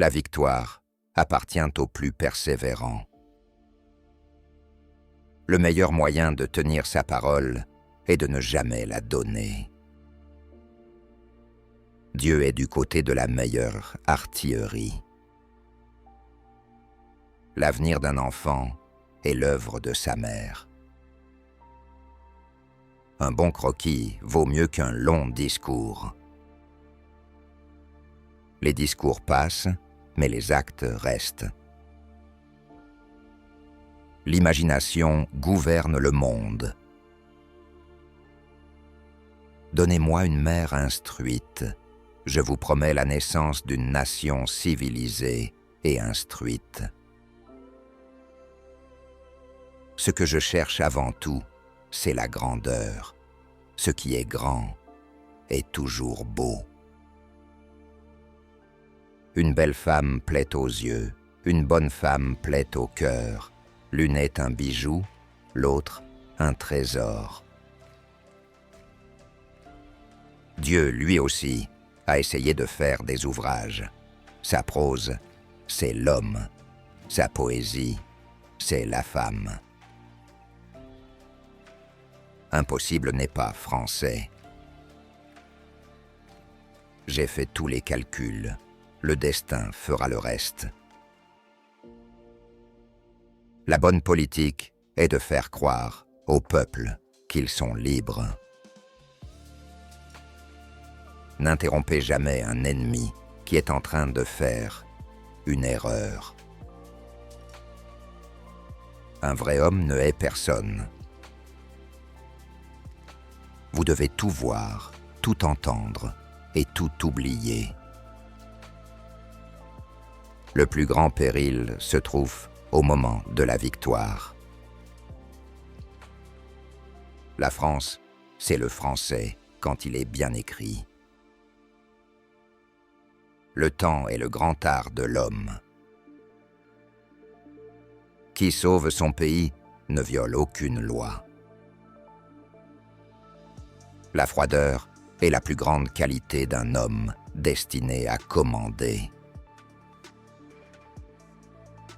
La victoire appartient aux plus persévérants. Le meilleur moyen de tenir sa parole est de ne jamais la donner. Dieu est du côté de la meilleure artillerie. L'avenir d'un enfant est l'œuvre de sa mère. Un bon croquis vaut mieux qu'un long discours. Les discours passent, mais les actes restent. L'imagination gouverne le monde. Donnez-moi une mère instruite, je vous promets la naissance d'une nation civilisée et instruite. Ce que je cherche avant tout, c'est la grandeur. Ce qui est grand est toujours beau. Une belle femme plaît aux yeux, une bonne femme plaît au cœur. L'une est un bijou, l'autre un trésor. Dieu, lui aussi, a essayé de faire des ouvrages. Sa prose, c'est l'homme. Sa poésie, c'est la femme. Impossible n'est pas français. J'ai fait tous les calculs. Le destin fera le reste. La bonne politique est de faire croire au peuple qu'ils sont libres. N'interrompez jamais un ennemi qui est en train de faire une erreur. Un vrai homme ne hait personne. Vous devez tout voir, tout entendre et tout oublier. Le plus grand péril se trouve au moment de la victoire. La France, c'est le français quand il est bien écrit. Le temps est le grand art de l'homme. Qui sauve son pays ne viole aucune loi. La froideur est la plus grande qualité d'un homme destiné à commander.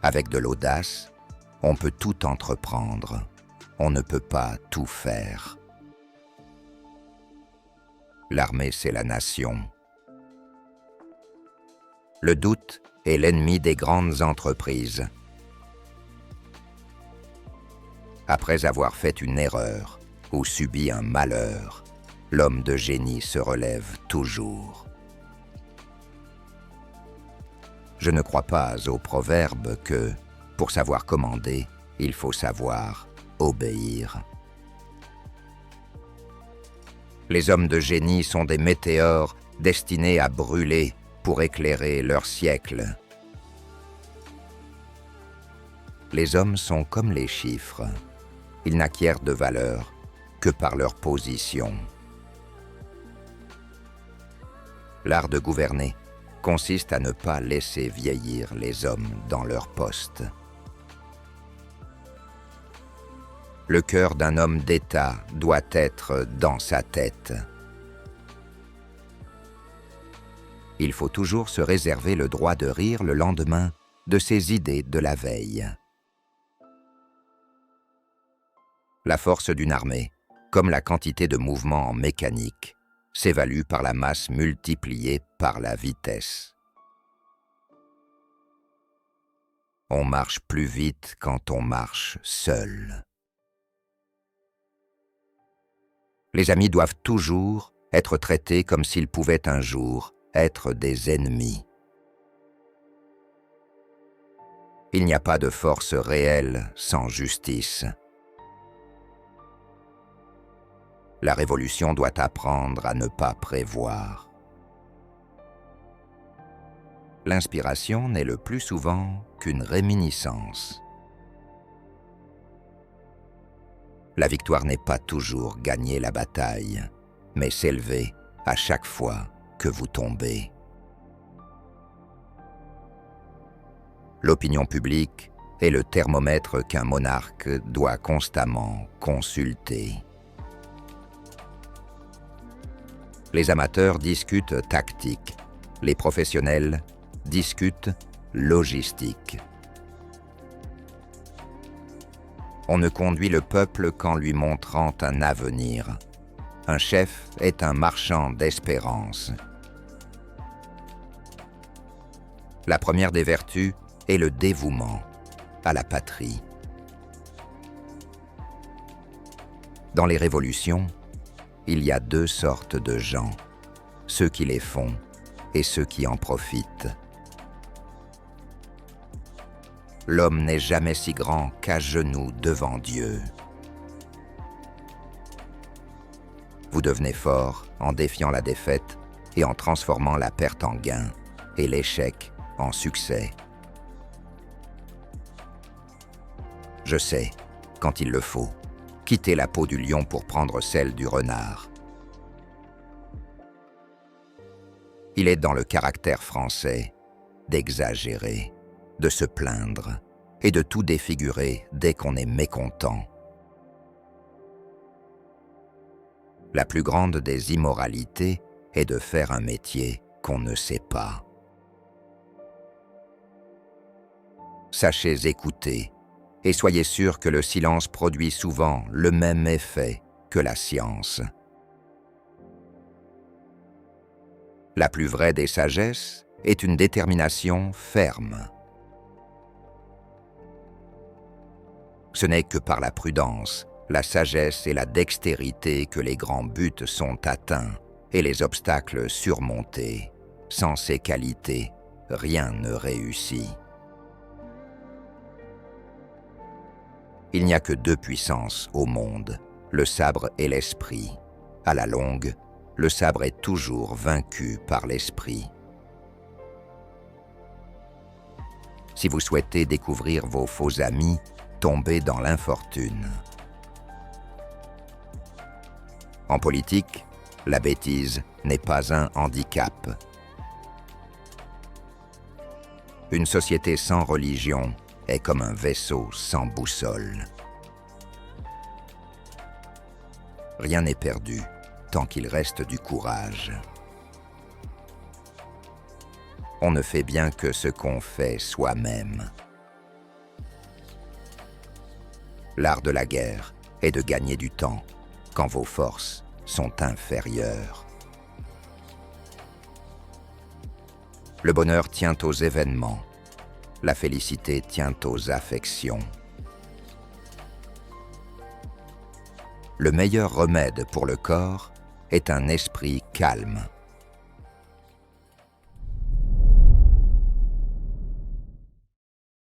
Avec de l'audace, on peut tout entreprendre. On ne peut pas tout faire. L'armée, c'est la nation. Le doute est l'ennemi des grandes entreprises. Après avoir fait une erreur ou subi un malheur, l'homme de génie se relève toujours. Je ne crois pas au proverbe que, pour savoir commander, il faut savoir obéir. Les hommes de génie sont des météores destinés à brûler pour éclairer leur siècle. Les hommes sont comme les chiffres. Ils n'acquièrent de valeur que par leur position. L'art de gouverner consiste à ne pas laisser vieillir les hommes dans leur poste. Le cœur d'un homme d'État doit être dans sa tête. Il faut toujours se réserver le droit de rire le lendemain de ses idées de la veille. La force d'une armée, comme la quantité de mouvement en mécanique, s'évalue par la masse multipliée par la vitesse. On marche plus vite quand on marche seul. Les amis doivent toujours être traités comme s'ils pouvaient un jour être des ennemis. Il n'y a pas de force réelle sans justice. La révolution doit apprendre à ne pas prévoir. L'inspiration n'est le plus souvent qu'une réminiscence. La victoire n'est pas toujours gagner la bataille, mais s'élever à chaque fois que vous tombez. L'opinion publique est le thermomètre qu'un monarque doit constamment consulter. Les amateurs discutent tactique, les professionnels discute logistique. On ne conduit le peuple qu'en lui montrant un avenir. Un chef est un marchand d'espérance. La première des vertus est le dévouement à la patrie. Dans les révolutions, il y a deux sortes de gens, ceux qui les font et ceux qui en profitent. L'homme n'est jamais si grand qu'à genoux devant Dieu. Vous devenez fort en défiant la défaite et en transformant la perte en gain et l'échec en succès. Je sais, quand il le faut, quitter la peau du lion pour prendre celle du renard. Il est dans le caractère français d'exagérer, de se plaindre et de tout défigurer dès qu'on est mécontent. La plus grande des immoralités est de faire un métier qu'on ne sait pas. Sachez écouter et soyez sûr que le silence produit souvent le même effet que la science. La plus vraie des sagesses est une détermination ferme. Ce n'est que par la prudence, la sagesse et la dextérité que les grands buts sont atteints et les obstacles surmontés. Sans ces qualités, rien ne réussit. Il n'y a que deux puissances au monde, le sabre et l'esprit. À la longue, le sabre est toujours vaincu par l'esprit. Si vous souhaitez découvrir vos faux amis, tombez dans l'infortune. En politique, la bêtise n'est pas un handicap. Une société sans religion est comme un vaisseau sans boussole. Rien n'est perdu tant qu'il reste du courage. On ne fait bien que ce qu'on fait soi-même. L'art de la guerre est de gagner du temps quand vos forces sont inférieures. Le bonheur tient aux événements, la félicité tient aux affections. Le meilleur remède pour le corps est un esprit calme.